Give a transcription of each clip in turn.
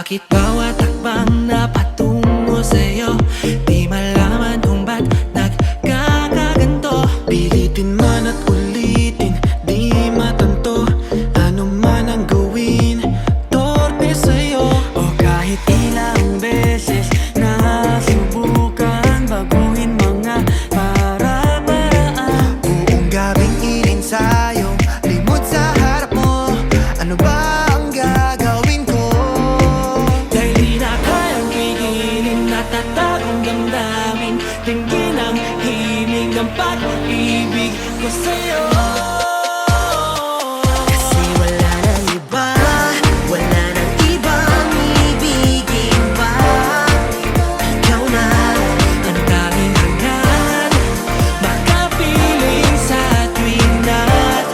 Bakit bawat hakbang na patungo sa'yo di malaman kung ba't nagkakaganto? Pilitin man at ulitin, di matanto. Ano man ang gawin, torpe sa'yo. O kahit ilang beses na subukan baguhin mga para-paraan. Buong gabing ininsayo, limot sa harap mo. Ano ba ang gagawin ko? Dahil di na kayang pigilin, natatagong damdamin. Tingin ang himig ng pag-ibig ko sa'yo. Kasi wala nang iba, wala nang ibang ibigin pa. Ikaw na Ang tanging hangad, makapiling sa tuwing na't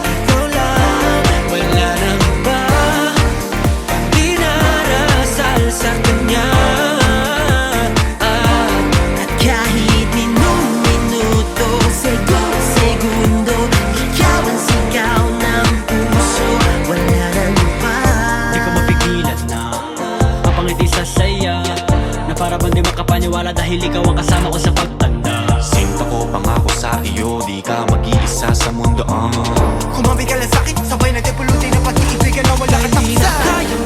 ikaw lang. Wala nang iba, di narasal sa kanya. at kahit minuto, segundo, ikaw ang sigaw ng puso. Wala nang iba. Di ko mapigilan na mapangiti sa saya, na para bang di makapaniwala dahil ikaw ang kasama ko sa pagtanda. Sinta ko pangako sa iyo, di ka mag-iisa sa mundo. Kumabi ka lang sa'kin, sabay natin pulutin ang pag-iibigan na wala Dahil di na katapusan. kayang